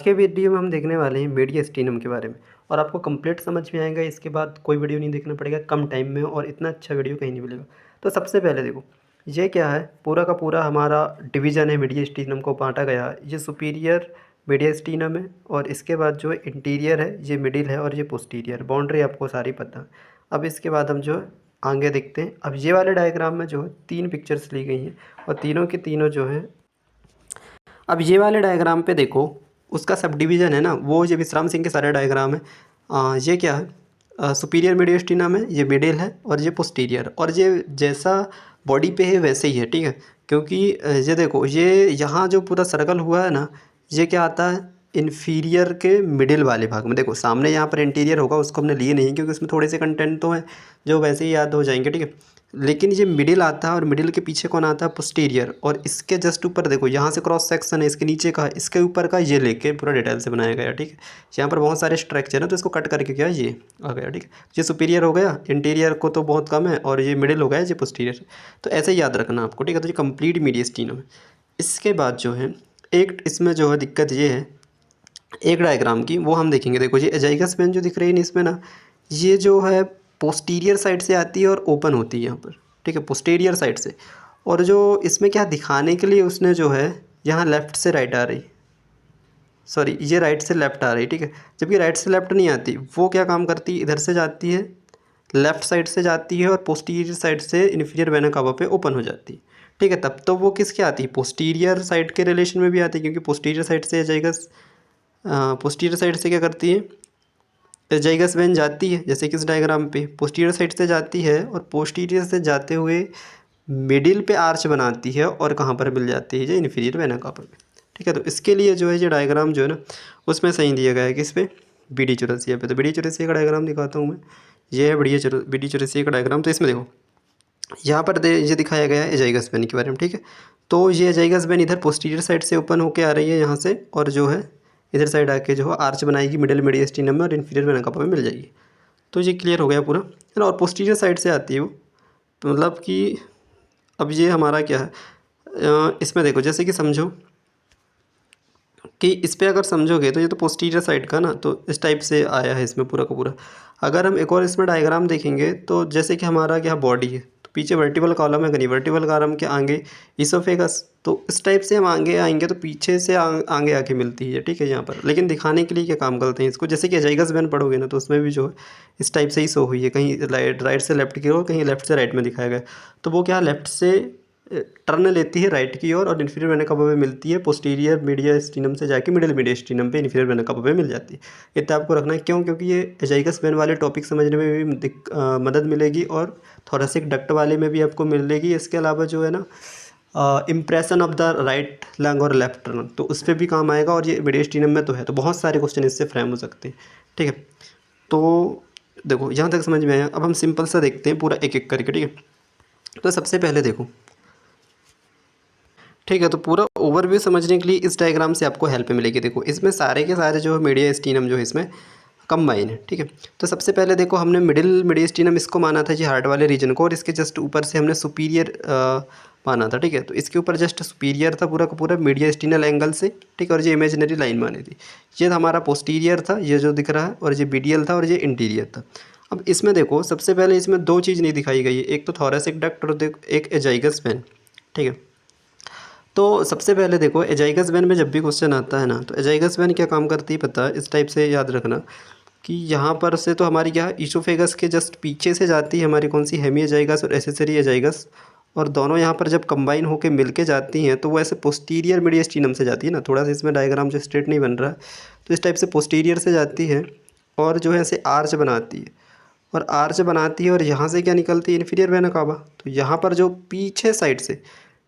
के वीडियो में हम देखने वाले हैं मीडियस्टीनम के बारे में और आपको कंप्लीट समझ में आएगा। इसके बाद कोई वीडियो नहीं देखना पड़ेगा कम टाइम में, और इतना अच्छा वीडियो कहीं नहीं मिलेगा। तो सबसे पहले देखो, ये क्या है, पूरा का पूरा हमारा डिवीज़न है। मीडियस्टीनम को बांटा गया है। ये सुपीरियर मीडियस्टीनम है, और इसके बाद जो है इंटीरियर है, ये मिडिल है, और ये पोस्टीरियर। बाउंड्री आपको सारी पता है। अब इसके बाद हम जो है आगे देखते हैं। अब ये वाले डायग्राम में जो है 3 पिक्चर्स ली गई हैं, और तीनों के तीनों जो है, अब ये वाले डायग्राम पे देखो, उसका सब डिवीज़न है ना, वो ये विश्राम सिंह के सारे डायग्राम है। ये क्या है, सुपीरियर मीडियस्टिनम है, ये मिडिल है, और ये पोस्टीरियर, और ये जैसा बॉडी पे है वैसे ही है, ठीक है। क्योंकि ये देखो, ये यहाँ जो पूरा सर्कल हुआ है ना, ये क्या आता है, इन्फीरियर के मिडिल वाले भाग में। देखो सामने यहाँ पर इंटीरियर होगा, उसको हमने लिए नहीं क्योंकि उसमें थोड़े से कंटेंट तो हैं जो वैसे ही याद हो जाएंगे, ठीक है। लेकिन ये मिडिल आता है, और मिडिल के पीछे कौन आता है, पोस्टीरियर। और इसके जस्ट ऊपर देखो, यहाँ से क्रॉस सेक्शन है, इसके नीचे का, इसके ऊपर का, ये लेके पूरा डिटेल से बनाया गया, ठीक है। यहाँ पर बहुत सारे स्ट्रक्चर है, तो इसको कट करके क्या ये आ गया, ठीक है। ये सुपीरियर हो गया, इंटीरियर को तो बहुत कम है, और ये मिडिल हो गया, ये पोस्टीरियर। तो ऐसे ही याद रखना आपको, ठीक है। तो ये कंप्लीट मीडियस्टीनम है। इसके बाद जो है एक इसमें जो है दिक्कत ये है एक डायग्राम की, वो हम देखेंगे। देखो ये एजाइगस वेन जो दिख रही है इसमें ना, ये जो है पोस्टीरियर साइड से आती है और ओपन होती है यहाँ पर, ठीक है, पोस्टीरियर साइड से। और जो इसमें क्या दिखाने के लिए उसने जो है यहाँ लेफ़्ट से राइट आ रही, सॉरी ये राइट से लेफ़्ट आ रही, ठीक है। जबकि राइट से लेफ़्ट नहीं आती, वो क्या काम करती है, इधर से जाती है, लेफ़्ट साइड से जाती है, और पोस्टीरियर साइड से इन्फीरियर वेना कावा पे ओपन हो जाती है, ठीक है। तब तो वो किसके आती है, पोस्टीरियर साइड के रिलेशन में भी आती है, क्योंकि पोस्टीरियर साइड से एजाइगस, पोस्टीरियर साइड से क्या करती है, एजाइगस वेन जाती है, जैसे कि इस डायग्राम पे पोस्टीरियर साइड से जाती है, और पोस्टीरियर से जाते हुए मिडिल पे आर्च बनाती है, और कहाँ पर मिल जाती है, जो इन्फीरियर वेना कावा पे, ठीक है। तो इसके लिए जो है ये डायग्राम जो है ना, उसमें सही दिया गया है किस पे, BD चौरसिया पे। तो BD चौरसिया का डायग्राम दिखाता हूँ मैं। ये है BD चौरसिया का डायग्राम। तो इसमें देखो, यहाँ पर ये दिखाया गया है एजाइगस वेन के बारे में, ठीक है। तो ये एजाइगस वेन इधर पोस्टीरियर साइड से ओपन होकर आ रही है यहाँ से, और जो है इधर साइड आके जो है आर्च बनाएगी मिडिल मीडियस्टीनम में, और इन्फीरियर वेना कावा में मिल जाएगी। तो ये क्लियर हो गया पूरा, है ना। और पोस्टीरियर साइड से आती है वो, तो मतलब कि अब ये हमारा क्या है, इसमें देखो, जैसे कि समझो कि इस पे अगर समझोगे तो ये तो पोस्टीरियर साइड का ना, तो इस टाइप से आया है इसमें पूरा का पूरा। अगर हम एक और इसमें डायग्राम देखेंगे, तो जैसे कि हमारा क्या बॉडी है, तो पीछे वर्टिकल कॉलम है, नहीं वर्टिकल कॉलम के आगे इसोफेगस, तो इस टाइप से हम आगे आएंगे तो पीछे से आगे आके मिलती है, ठीक है, यहाँ पर। लेकिन दिखाने के लिए क्या काम करते हैं इसको, जैसे कि एजाइगस वेन पढ़ोगे ना, तो उसमें भी जो है इस टाइप से ही शो हुई है, कहीं राइट से लेफ्ट की ओर, कहीं लेफ्ट से राइट में दिखाया गया। तो वो क्या लेफ्ट से टर्न लेती है राइट की ओर, और इन्फीरियर वेना कावा में मिलती है, पोस्टीरियर मीडियस्टीनम से जाके मिडिल मीडियस्टीनम पे इन्फीरियर वेना कावा में मिल जाती है। इतना आपको रखना है, क्यों, क्योंकि ये एजाइगस वेन वाले टॉपिक समझने में भी मदद मिलेगी, और थोरेसिक डक्ट वाले में भी आपको मिलेगी। इसके अलावा जो है ना, impression of the right lung और लेफ्ट टर्न, तो उस पर भी काम आएगा, और ये मीडियस्टीनम में तो है। तो बहुत सारे क्वेश्चन इससे फ्रेम हो सकते हैं, ठीक है। तो देखो यहाँ तक समझ में आया। अब हम सिंपल सा देखते हैं पूरा एक एक करके, ठीक है। तो सबसे पहले देखो, ठीक है, तो पूरा ओवरव्यू समझने के लिए इस डायग्राम से आपको हेल्प मिलेगी। देखो इसमें सारे के सारे जो है मीडियस्टीनम जो है इसमें कंबाइन है, ठीक है। तो सबसे पहले देखो, हमने मिडिल मीडियस्टीनम इसको माना था जी, हार्ट वाले रीजन को, और इसके जस्ट ऊपर से हमने सुपीरियर माना था, ठीक है। तो इसके ऊपर जस्ट सुपीरियर था पूरा का पूरा मीडियस्टीनल एंगल से, ठीक है। और ये इमेजिनरी लाइन मानी थी, ये हमारा पोस्टीरियर था, ये जो दिख रहा है, और ये बीडियल था, और ये इंटीरियर था। अब इसमें देखो, सबसे पहले इसमें दो चीज़ नहीं दिखाई गई है, एक तो थोरेसिक डक्ट, और एक एजाइगस वेन, ठीक है। तो सबसे पहले देखो, एजाइगस वेन में जब भी क्वेश्चन आता है ना, तो एजाइगस वेन क्या काम करती है पता है, इस टाइप से याद रखना कि यहाँ पर से तो हमारी क्या है, ईसोफेगस के जस्ट पीछे से जाती है हमारी कौन सी, हेमी एजाइगस और एसेसरी एजाइगस, और दोनों यहाँ पर जब कंबाइन होकर मिल के जाती हैं, तो वो ऐसे पोस्टीरियर मीडियस्टीनम से जाती है ना। थोड़ा सा इसमें डायग्राम जो स्ट्रेट नहीं बन रहा है, तो इस टाइप से पोस्टीरियर से जाती है, और जो है ऐसे आर्च बनाती है, और आर्च बनाती है, और यहाँ से क्या निकलती है, इन्फीरियर वेना कावा। तो यहाँ पर जो पीछे साइड से,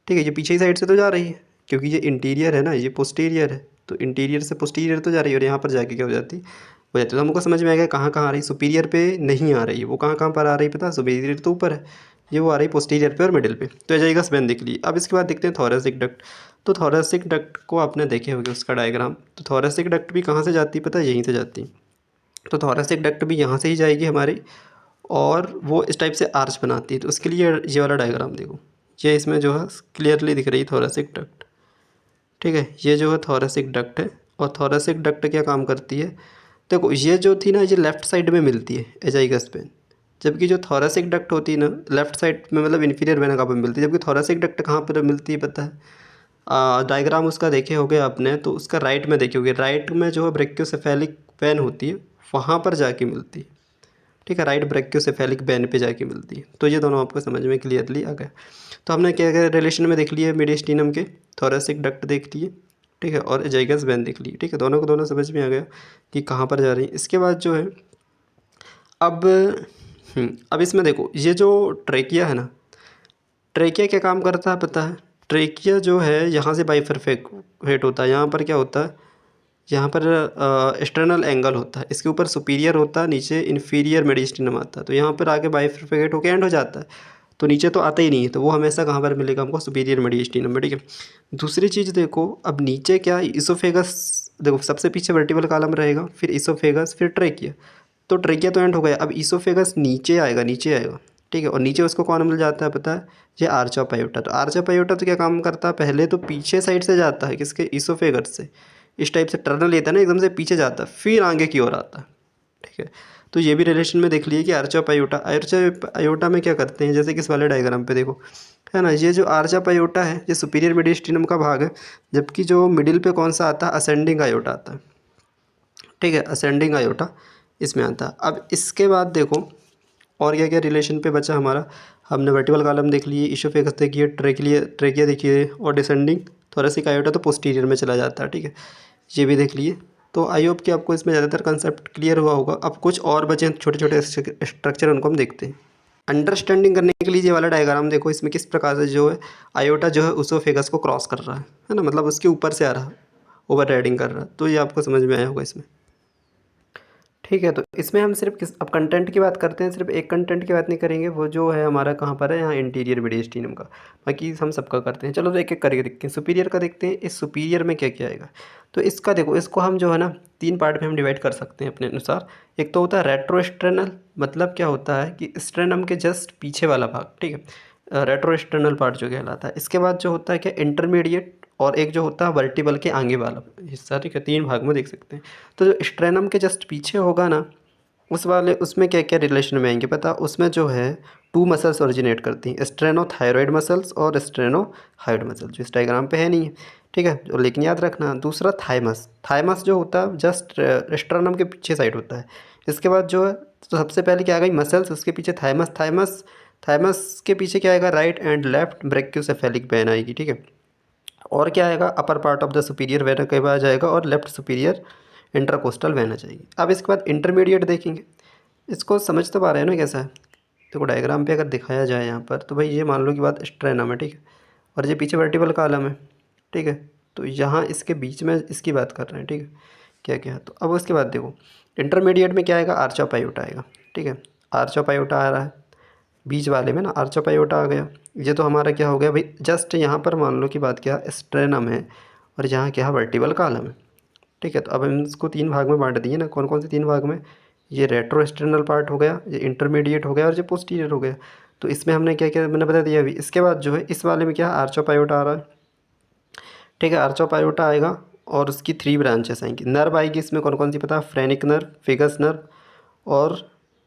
ठीक है, ये पीछे की साइड से तो जा रही है, क्योंकि ये इंटीरियर है ना, ये पोस्टीरियर है, तो इंटीरियर से पोस्टीरियर तो जा रही है, और यहाँ पर जाके क्या हो जाती है। तो हमको समझ में आ गया कहाँ कहाँ आ रही, सुपीरियर पे नहीं आ रही है, वो कहाँ कहाँ पर आ रही पता है, सुपीरियर तो ऊपर है, ये वो आ रही पोस्टीरियर पे और मिडिल पे। तो एजाइगस वेन देख ली। अब इसके बाद देखते हैं थोरेसिक डक्ट। तो थोरेसिक डक्ट को आपने देखे होंगे उसका डायग्राम। तो थोरेसिक डक्ट भी कहाँ से जाती है पता है, यहीं से जाती है। तो थोरेसिक डक्ट भी यहाँ से ही जाएगी हमारी, और वो इस टाइप से आर्च बनाती है। तो उसके लिए ये वाला डायग्राम देखो, ये इसमें जो है क्लियरली दिख रही है थोरेसिक डक्ट, ठीक है। ये जो है थोरेसिक डक्ट है, और थोरेसिक डक्ट क्या काम करती है। देखो ये जो थी ना, ये लेफ़्ट साइड में मिलती है एजाइगस वेन, जबकि जो थोरेसिक डक्ट होती है ना लेफ़्ट साइड में, मतलब इन्फीरियर वेना कहाँ पर मिलती है, जबकि थोरेसिक डक्ट कहाँ पर मिलती है पता है। डायग्राम उसका देखे होगे आपने, तो उसका राइट में देखे होगे, राइट में जो है ब्रेक्योसेफेलिक वेन होती है, वहाँ पर जाके मिलती है। ठीक है, राइट ब्रेक्योसेफेलिक वेन पे जाके मिलती है। तो ये दोनों आपको समझ में क्लियरली आ गया। तो हमने क्या क्या रिलेशन में देख लिया, मीडियस्टिनम के थोरेसिक डक्ट देख लिए, ठीक है, और एजाइगस वेन देख लिए। ठीक है, दोनों को दोनों समझ में आ गया कि कहाँ पर जा रही है। इसके बाद जो है अब अब इसमें देखो, ये जो ट्रेकिया है ना, ट्रेकिया क्या काम करता है पता है। ट्रेकिया जो है यहाँ से बाइफरफेट होता है, यहाँ पर क्या होता है, यहाँ पर एक्सटर्नल एंगल होता है, इसके ऊपर सुपीरियर होता है, नीचे इन्फीरियर मेडिस्टिनम आता है। तो यहाँ पर आके बाइफरफेट होकर एंड हो जाता है, तो नीचे तो आता ही नहीं है, तो वो हमेशा कहाँ पर मिलेगा हमको, सुपीरियर मेडिस्टिनम में। ठीक है, दूसरी चीज़ देखो, अब नीचे क्या, इसोफेगस देखो, सबसे पीछे वर्टिबल कॉलम रहेगा, फिर इसोफेगस, फिर ट्रेकिया। तो ट्रेकिया तो एंड हो गया, अब इसोफेगस नीचे आएगा, नीचे आएगा। ठीक है, और नीचे उसको कौन मिल जाता है पता है, ये आर्च ऑफ आयोटा। तो आर्च ऑफ आयोटा तो क्या काम करता है, पहले तो पीछे साइड से जाता है, किसके, इसोफेगस से, इस टाइप से टर्नल लेता है ना, एकदम से पीछे जाता है, फिर आगे की ओर आता है। ठीक है, तो ये भी रिलेशन में देख लिए कि arch of iota, arch of iota में क्या करते हैं, जैसे कि इस वाले डायग्राम पे देखो, है ना, ये जो आर्च ऑफ आयोटा है ये सुपीरियर मेडिस्टिनम का भाग है, जबकि जो मिडिल पे कौन सा आता है, असेंडिंग आयोटा आता है। ठीक है, असेंडिंग आयोटा इसमें आता है। अब इसके बाद देखो और क्या क्या रिलेशन पे बचा हमारा, हमने वर्टिबल कॉलम देख लिए, इसोफेगस देखिए, ट्रेकिया देखिए, और डिसेंडिंग थोरेसिक आयोटा तो पोस्टीरियर में चला जाता है। ठीक है, ये भी देख लिए। तो आई होप कि आपको इसमें ज़्यादातर कंसेप्ट क्लियर हुआ होगा। अब कुछ और बचे हैं छोटे छोटे स्ट्रक्चर, उनको हम देखते हैं। अंडरस्टैंडिंग करने के लिए ये वाला डायग्राम देखो, इसमें किस प्रकार से जो है आयोटा जो है उसोफेगस को क्रॉस कर रहा है ना, मतलब उसके ऊपर से आ रहा है, ओवर राइडिंग कर रहा है। तो ये आपको समझ में आया होगा इसमें। ठीक है, तो इसमें हम सिर्फ किस, अब कंटेंट की बात करते हैं, सिर्फ एक कंटेंट की बात नहीं करेंगे, वो जो है हमारा कहाँ पर है, यहाँ इंटीरियर मेडिस्टिनम का। बाकी हम सबका करते हैं। चलो तो एक एक करके देखते हैं। सुपीरियर का देखते हैं, इस सुपीरियर में क्या क्या आएगा। तो इसका देखो, इसको हम जो है ना 3 पार्ट में हम डिवाइड कर सकते हैं अपने अनुसार। एक तो होता है रेट्रोस्ट्रेनल, मतलब क्या होता है कि स्ट्रेनम के जस्ट पीछे वाला भाग। ठीक है, रेट्रोस्ट्रेनल पार्ट जो कहलाता है। इसके बाद जो होता है क्या, इंटरमीडिएट, और एक जो होता है वर्टिबल के आगे वाला हिस्सा। ठीक है, 3 भाग में देख सकते हैं। तो जो स्ट्रेनम के जस्ट पीछे होगा ना, उस वाले, उसमें क्या क्या रिलेशन में आएंगे पता, उसमें जो है 2 मसल्स ओरिजिनेट करती हैं, स्ट्रेनोथायरॉइड मसल्स और स्ट्रेनोहायोइड मसल, जो इस डायग्राम पे है नहीं है। ठीक है, जो लेकिन याद रखना। दूसरा थाइमस, थाइमस जो होता है जस्ट स्ट्रेनम के पीछे साइड होता है। इसके बाद जो है, तो सबसे पहले क्या आ गई, मसल्स, उसके पीछे थाइमस, थाइमस, थाइमस के पीछे क्या आएगा, राइट एंड लेफ्ट ब्रेक्योसेफेलिक वेन आएगी। ठीक है, और क्या आएगा, upper part of the superior vena के बाद जाएगा, और लेफ्ट सुपीरियर इंटरकोस्टल वेन आ जाएगी। अब इसके बाद इंटरमीडिएट देखेंगे। इसको समझ तो पा रहे हैं ना कैसा है। देखो डायग्राम पे अगर दिखाया जाए यहाँ पर, तो भाई ये मान लो कि बात स्ट्रेनम है। ठीक है, और ये पीछे वर्टिबल कॉलम है। ठीक है, तो यहाँ इसके बीच में इसकी बात कर रहे हैं। ठीक है, क्या क्या, तो अब उसके बाद देखो इंटरमीडिएट में क्या आएगा, आर्च ऑफ आयोटा आएगा। ठीक है, आर्च ऑफ आयोटा आ रहा है बीच वाले में ना, आर्च ऑफ आयोटा आ गया। ये तो हमारा क्या हो गया भाई, जस्ट यहाँ पर मान लो कि बात क्या, स्ट्रेनम है, और यहाँ क्या है, वर्टिबल कॉलम है। ठीक है, तो अब हम इसको 3 भाग में बांट दिए ना। कौन कौन से 3 भाग में, ये रेट्रो स्ट्रेनल पार्ट हो गया, ये इंटरमीडिएट हो गया, और ये पोस्टीरियर हो गया। तो इसमें हमने क्या क्या मैंने बता दिया अभी। इसके बाद जो है इस वाले में क्या, आर्च ऑफ आयोटा आ रहा है। ठीक है, आर्च ऑफ आयोटा आएगा, और उसकी 3 ब्रांचेस आएंगी। नर्व आएगी इसमें, कौन कौन सी पता, फ्रेनिक नर्व, फिगस नर्व, और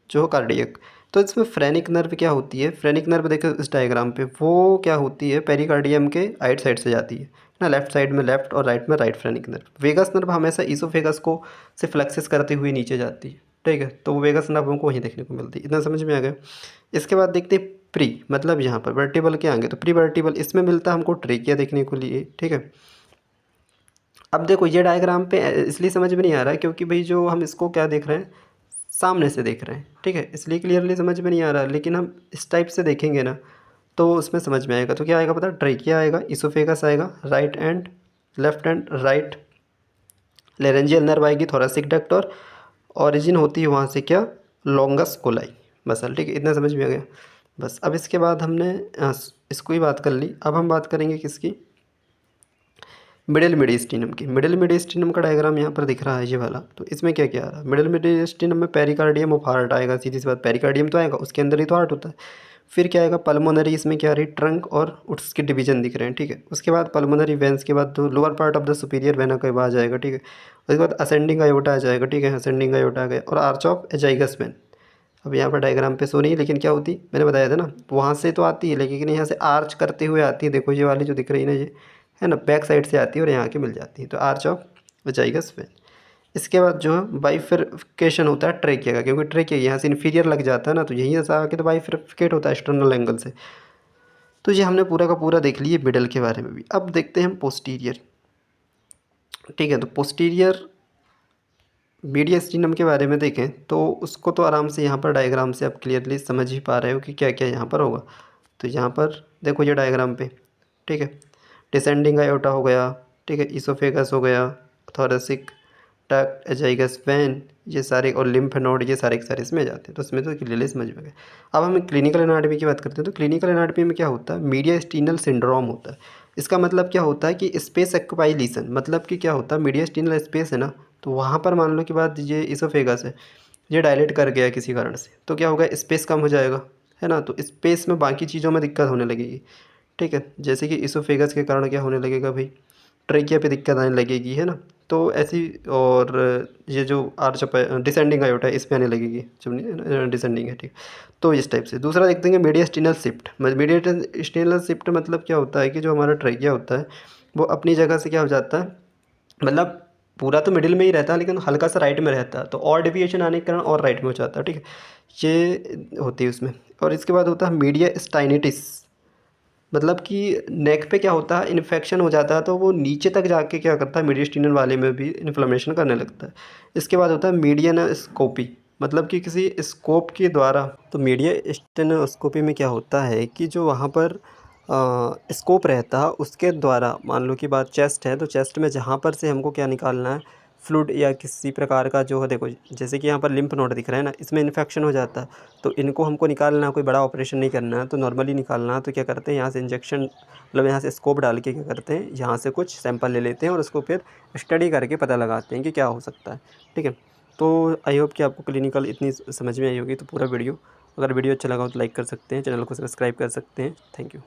जो कार्डियक। तो इसमें फ्रेनिक नर्व क्या होती है, फ्रेनिक नर्व देखो इस डायग्राम पे, वो क्या होती है, पेरिकार्डियम के राइट साइड से जाती है ना, लेफ्ट साइड में लेफ्ट और राइट में right phrenic nerve. Vagus nerve हमेशा ईसोफेगस को से फ्लेक्सिस करते हुए नीचे जाती है। ठीक है, तो वो वेगस नर्व हमको वहीं देखने को मिलती है। इतना समझ में आ गया। इसके बाद देखते हैं प्री, मतलब यहाँ पर वर्टिबल के आगे, तो प्री वर्टिबल, इसमें मिलता है हमको ट्रेकिया देखने को लिए। ठीक है, अब देखो ये डायग्राम पे इसलिए समझ में नहीं आ रहा है क्योंकि भाई जो हम इसको क्या देख रहे हैं, सामने से देख रहे हैं। ठीक है, इसलिए क्लियरली समझ में नहीं आ रहा, लेकिन हम इस टाइप से देखेंगे ना तो उसमें समझ में आएगा। तो क्या आएगा पता, ट्रेकिया आएगा, इसोफेगस आएगा, right and left and right laryngeal nerve आएगी, थोरेसिक डक्ट, और ओरिजिन होती है वहाँ से क्या, लॉन्गस कोलाई मसल। ठीक है, इतना समझ में आ गया बस। अब इसके बाद हमने इसको ही बात कर ली। अब हम बात करेंगे किसकी, मिडिल मेडिस्टिनम की। मिडिल मेडिस्टिनम का डायग्राम यहाँ पर दिख रहा है ये वाला। तो इसमें क्या क्या आ रहा है, मिडिल मेडिस्टिनम में पेरिकार्डियम ऑफ हार्ट आएगा। सीधी सी बात, पेरिकार्डियम तो आएगा, उसके अंदर ही तो हार्ट होता है। फिर क्या आएगा पल्मोनरी, इसमें क्या आ रही है ट्रंक और उसके डिवीजन दिख रहे हैं, ठीक है। उसके बाद पल्मोनरी वेंस के बाद तो lower part of the superior vena का आ जाएगा, ठीक है। उसके बाद असेंडिंग आयोटा आ जाएगा, ठीक है, असेंडिंग आयोटा आ गया और आर्च ऑफ एजाइगस वेन। अब यहाँ पर डायग्राम पे सो नहीं है, लेकिन क्या होती मैंने बताया था ना, वहाँ से तो आती है लेकिन यहाँ से आर्च करते हुए आती है, देखो ये वाली जो दिख रही है ना, ये है ना, बैक साइड से आती है और यहाँ के मिल जाती है, तो आर्च ऑफ एजाइगस वेन। इसके बाद जो है बाइफरकेशन होता है ट्रेकिया का, क्योंकि ट्रेकिया यहाँ से इन्फीरियर लग जाता है ना, तो यहीं से आके तो बाइफरकेट होता है एक्सटर्नल एंगल से। तो ये हमने पूरा का पूरा देख लिया मिडल के बारे में भी। अब देखते हैं हम पोस्टीरियर, ठीक है। तो पोस्टीरियर मीडियस्टिनम के बारे में देखें तो उसको तो आराम से यहाँ पर डायग्राम से आप क्लियरली समझ ही पा रहे हो कि क्या क्या यहाँ पर होगा। तो यहाँ पर देखो ये डायग्राम पे, ठीक है, डिसेंडिंग आयोटा हो गया, ठीक है, इसोफेगस हो गया, थोरेसिक डक्ट, एजाइगस वेन, ये सारे और लिम्फ नोड, ये सारे के सारे इसमें आ जाते हैं। तो इसमें तो क्लियरली समझ में गए। अब हम क्लिनिकल एनाटॉमी की बात करते हैं। तो क्लिनिकल एनाटॉमी में क्या होता है, मीडियास्टिनल सिंड्रोम होता है। इसका मतलब क्या होता है कि स्पेस एक्युपाई लीसन, मतलब कि क्या होता है मीडियास्टिनल स्पेस है ना, तो वहाँ पर मान लो कि बात ये इसोफेगस है, ये डायलेट कर गया किसी कारण से, तो क्या होगा स्पेस कम हो जाएगा, है ना, तो स्पेस में बाकी चीज़ों में दिक्कत होने लगेगी, ठीक है। जैसे कि इसोफेगस के कारण क्या होने लगेगा भाई, ट्रेकिया पे दिक्कत आने लगेगी, है ना। तो ऐसी, और ये जो आर्च डिसेंडिंग आयोटा है इसमें आने लगेगी जब डिसेंडिंग है, ठीक। तो इस टाइप से दूसरा देखते हैं मीडियास्टिनल शिफ्ट। मीडियास्टिनल शिफ्ट मतलब क्या होता है कि जो हमारा ट्रेकिया होता है वो अपनी जगह से क्या हो जाता है, मतलब पूरा तो मिडिल में ही रहता है लेकिन हल्का सा राइट में रहता है, तो और डेविएशन आने के कारण और राइट में हो जाता है, ठीक है। ये होती है उसमें। और इसके बाद होता है मीडिया स्टाइनिटिस, मतलब कि नेक पे क्या होता है इन्फेक्शन हो जाता है, तो वो नीचे तक जाके क्या करता है मीडियस्टिनल वाले में भी इन्फ्लेमेशन करने लगता है। इसके बाद होता है मीडियनस्कोपी, मतलब कि किसी स्कोप के द्वारा। तो मीडियस्टेनोस्कोपी में क्या होता है कि जो वहाँ पर स्कोप रहता है उसके द्वारा, मान लो कि बात चेस्ट है तो चेस्ट में जहाँ पर से हमको क्या निकालना है, फ्लूइड या किसी प्रकार का जो है, देखो जैसे कि यहाँ पर लिम्फ नोड दिख रहा है ना, इसमें इन्फेक्शन हो जाता है, तो इनको हमको निकालना है, कोई बड़ा ऑपरेशन नहीं करना है, तो नॉर्मली निकालना है। तो क्या करते हैं यहाँ से इंजेक्शन, मतलब यहाँ से स्कोप डाल के क्या करते हैं, यहाँ से कुछ सैंपल ले लेते हैं और उसको फिर स्टडी करके पता लगाते हैं कि क्या हो सकता है, ठीक है। तो आई होप कि आपको क्लिनिकल इतनी समझ में आई होगी। तो पूरा वीडियो, अगर वीडियो अच्छा लगा हो तो लाइक कर सकते हैं, चैनल को सब्सक्राइब कर सकते हैं। Thank you.